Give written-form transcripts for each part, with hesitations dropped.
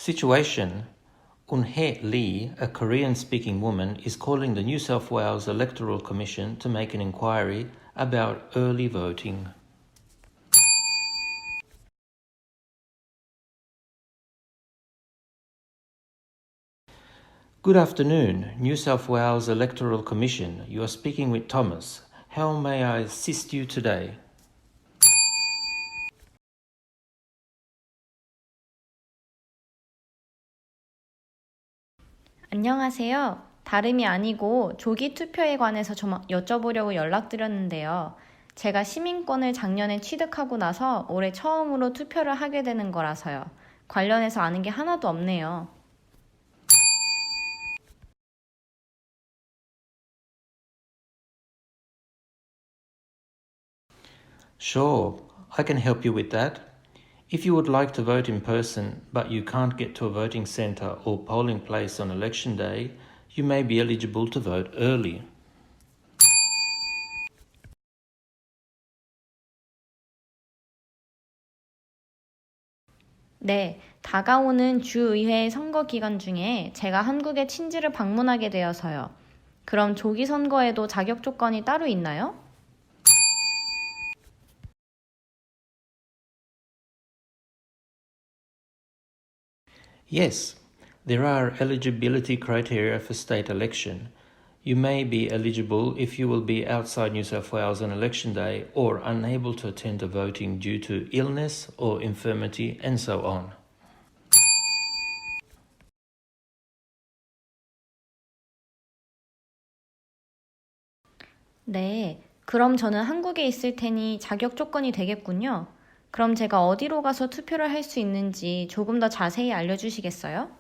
Situation. Eun-hye Lee, a Korean-speaking woman, is calling the New South Wales Electoral Commission to make an inquiry about early voting. Good afternoon, New South Wales Electoral Commission. You are speaking with Thomas. How may I assist you today? 안녕하세요. 다름이 아니고 조기 투표에 관해서 좀 여쭤보려고 연락드렸는데요. 제가 시민권을 작년에 취득하고 나서 올해 처음으로 투표를 하게 되는 거라서요. 관련해서 아는 게 하나도 없네요. Sure, I can help you with that. If you would like to vote in person but you can't get to a voting centre or polling place on election day, you may be eligible to vote early. 네, 다가오는 주의회 선거 기간 중에 제가 한국에 친지를 방문하게 되어서요. 그럼 조기 선거에도 자격 조건이 따로 있나요? Yes, there are eligibility criteria for state election. You may be eligible if you will be outside New South Wales on election day or unable to attend the voting due to illness or infirmity and so on. 네, 그럼 저는 한국에 있을 테니 자격 조건이 되겠군요. 그럼 제가 어디로 가서 투표를 할 수 있는지 조금 더 자세히 알려주시겠어요?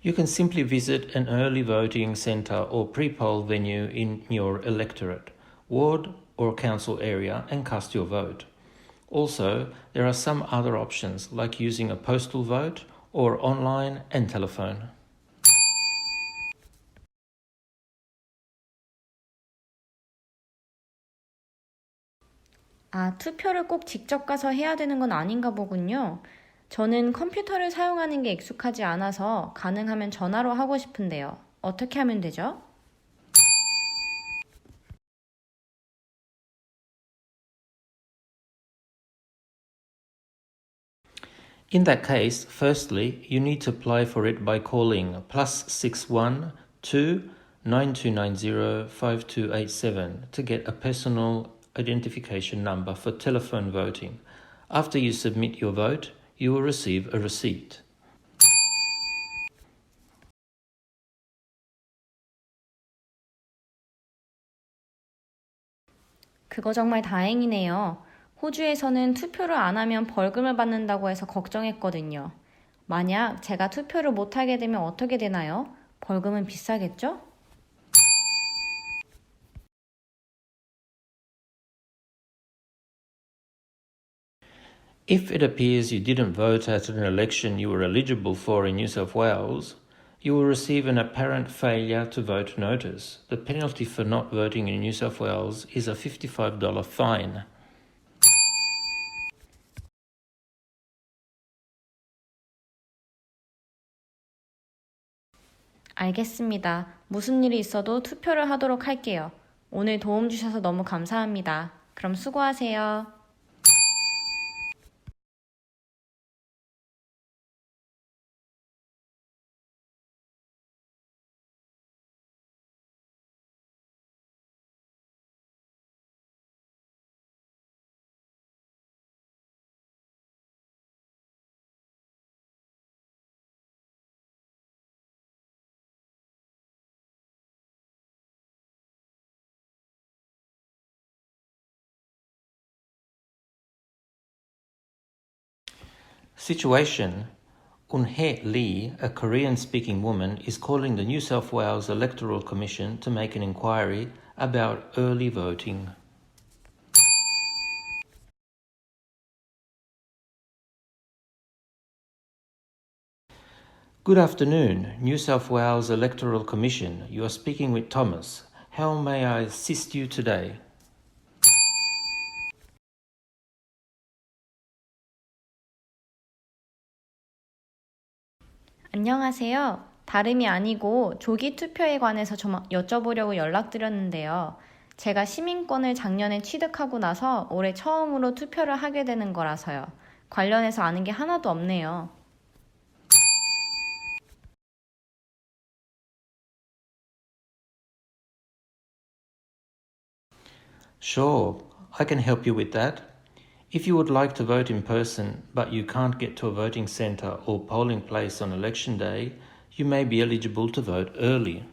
You can simply visit an early voting centre or pre-poll venue in your electorate, ward or council area and cast your vote. Also, there are some other options like using a postal vote or online and telephone. 아, 투표를 꼭 직접 가서 해야 되는 건 아닌가 보군요. 저는 컴퓨터를 사용하는 게 익숙하지 않아서 가능하면 전화로 하고 싶은데요. 어떻게 하면 되죠? In that case, firstly, you need to apply for it by calling +61 2 9290 5287 to get a personal identification number for telephone voting. After you submit your vote, you will receive a receipt. 그거 정말 다행이네요. 호주에서는 투표를 안 하면 벌금을 받는다고 해서 걱정했거든요. 만약 제가 투표를 못 하게 되면 어떻게 되나요? 벌금은 비싸겠죠? If it appears you didn't vote at an election you were eligible for in New South Wales, you will receive an apparent failure to vote notice. The penalty for not voting in New South Wales is a $55 fine. 알겠습니다. 무슨 일이 있어도 투표를 하도록 할게요. 오늘 도움 주셔서 너무 감사합니다. 그럼 수고하세요. Situation. Eun-hye Lee, a Korean-speaking woman, is calling the New South Wales Electoral Commission to make an inquiry about early voting. Good afternoon, New South Wales Electoral Commission. You are speaking with Thomas. How may I assist you today? 안녕하세요. 다름이 아니고 조기 투표에 관해서 좀 여쭤보려고 연락드렸는데요. 제가 시민권을 작년에 취득하고 나서 올해 처음으로 투표를 하게 되는 거라서요. 관련해서 아는 게 하나도 없네요. Sure, I can help you with that. If you would like to vote in person but you can't get to a voting centre or polling place on election day, you may be eligible to vote early.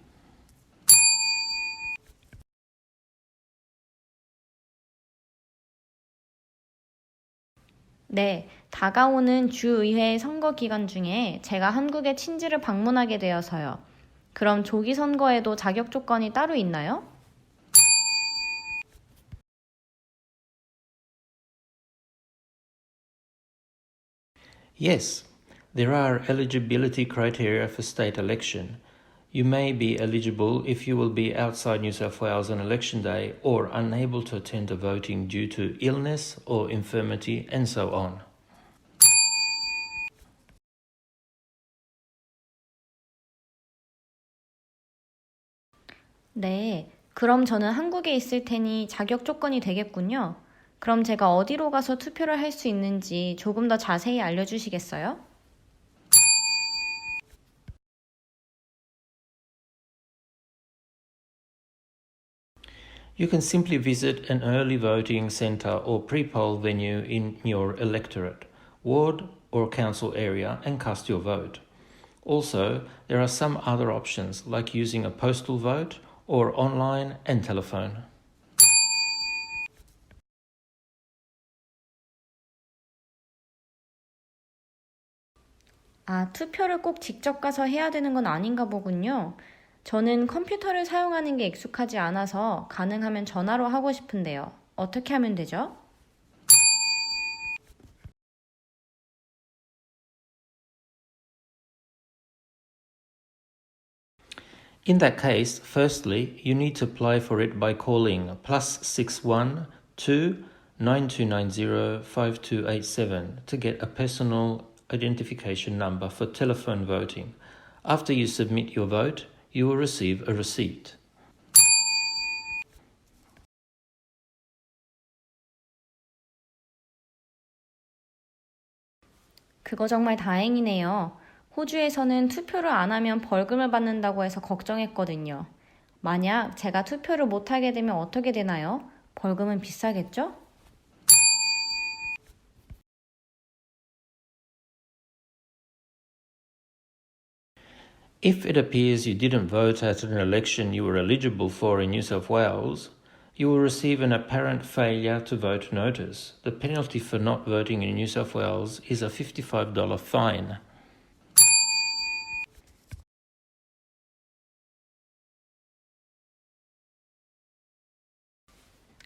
네, 다가오는 주의회 선거 기간 중에 제가 한국에 친지를 방문하게 되어서요. 그럼 조기 선거에도 자격 조건이 따로 있나요? Yes, there are eligibility criteria for state election. You may be eligible if you will be outside New South Wales on election day or unable to attend the voting due to illness or infirmity and so on. 네, 그럼 저는 한국에 있을 테니 자격 조건이 되겠군요. 그럼 제가 어디로 가서 투표를 할 수 있는지 조금 더 자세히 알려주시겠어요? You can simply visit an early voting centre or pre-poll venue in your electorate, ward or council area and cast your vote. Also, there are some other options like using a postal vote or online and telephone. 아, 투표를 꼭 직접 가서 해야 되는 건 아닌가 보군요. 저는 컴퓨터를 사용하는 게 익숙하지 않아서 가능하면 전화로 하고 싶은데요. 어떻게 하면 되죠? In that case, firstly, you need to apply for it by calling +61 2 9290 5287 to get a personal identification number for telephone voting. After you submit your vote, you will receive a receipt. 그거 정말 다행이네요. 호주에서는 투표를 안 하면 벌금을 받는다고 해서 걱정했거든요. 만약 제가 투표를 못하게 되면 어떻게 되나요? 벌금은 비싸겠죠? If it appears you didn't vote at an election you were eligible for in New South Wales, you will receive an apparent failure to vote notice. The penalty for not voting in New South Wales is a $55 fine.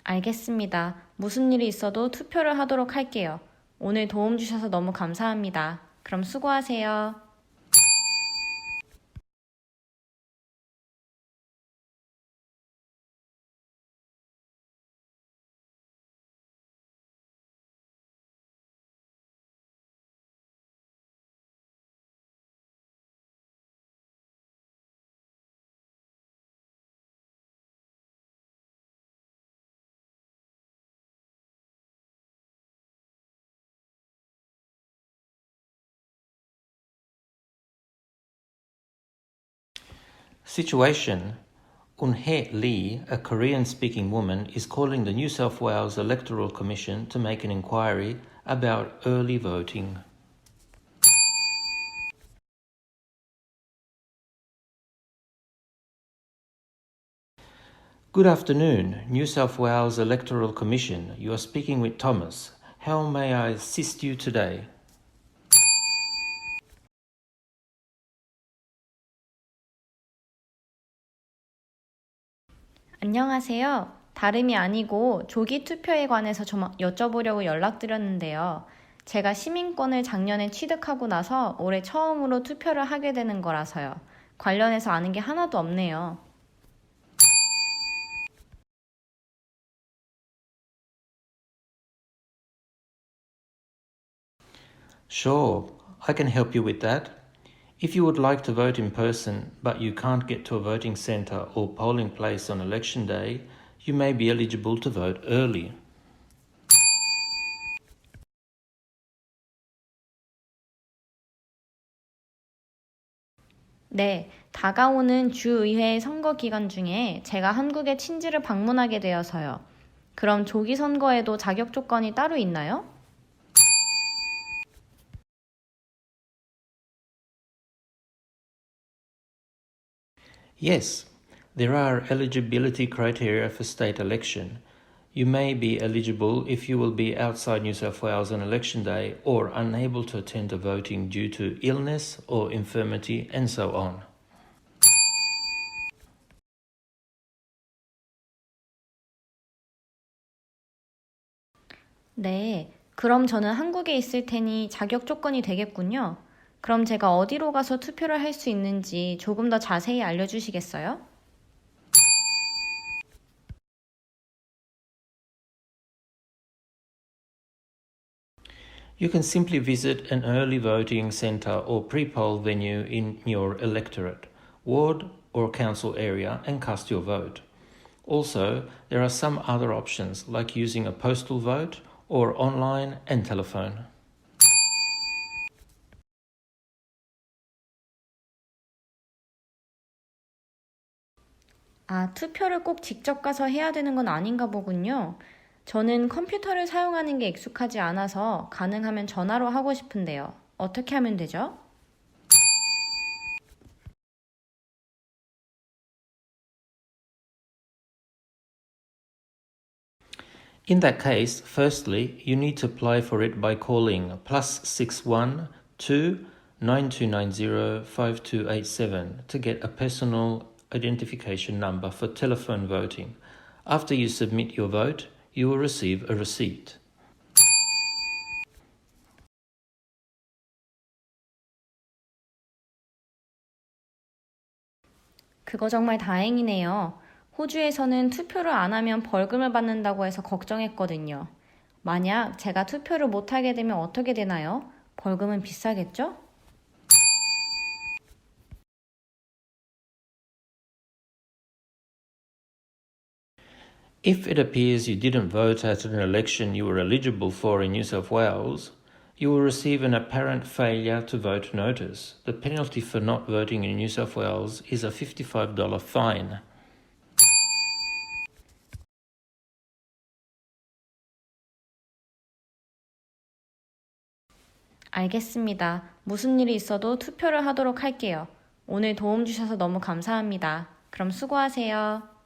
알겠습니다. 무슨 일이 있어도 투표를 하도록 할게요. 오늘 도움 주셔서 너무 감사합니다. 그럼 수고하세요. Situation. Eun-hye Lee, a Korean-speaking woman, is calling the New South Wales Electoral Commission to make an inquiry about early voting. Good afternoon, New South Wales Electoral Commission. You are speaking with Thomas. How may I assist you today? 안녕하세요. 다름이 아니고 조기 투표에 관해서 좀 여쭤보려고 연락드렸는데요. 제가 시민권을 작년에 취득하고 나서 올해 처음으로 투표를 하게 되는 거라서요. 관련해서 아는 게 하나도 없네요. Sure, I can help you with that. If you would like to vote in person but you can't get to a voting centre or polling place on election day, you may be eligible to vote early. 네, 다가오는 주의회 선거 기간 중에 제가 한국에 친지를 방문하게 되어서요. 그럼 조기 선거에도 자격 조건이 따로 있나요? Yes, there are eligibility criteria for state election. You may be eligible if you will be outside New South Wales on election day or unable to attend the voting due to illness or infirmity and so on. 네, 그럼 저는 한국에 있을 테니 자격 조건이 되겠군요. 그럼 제가 어디로 가서 투표를 할 수 있는지 조금 더 자세히 알려주시겠어요? You can simply visit an early voting centre or pre-poll venue in your electorate, ward or council area and cast your vote. Also, there are some other options like using a postal vote or online and telephone. 아, 투표를 꼭 직접 가서 해야 되는 건 아닌가 보군요. 저는 컴퓨터를 사용하는 게 익숙하지 않아서 가능하면 전화로 하고 싶은데요. 어떻게 하면 되죠? In that case, firstly, you need to apply for it by calling +61 2 9290 5287 to get a personal identification number for telephone voting. After you submit your vote, you will receive a receipt. 그거 정말 다행이네요. 호주에서는 투표를 안 하면 벌금을 받는다고 해서 걱정했거든요. 만약 제가 투표를 못 하게 되면 어떻게 되나요? 벌금은 비싸겠죠? If it appears you didn't vote at an election you were eligible for in New South Wales, you will receive an apparent failure to vote notice. The penalty for not voting in New South Wales is a $55 fine. 알겠습니다. 무슨 일이 있어도 투표를 하도록 할게요. 오늘 도움 주셔서 너무 감사합니다. 그럼 수고하세요.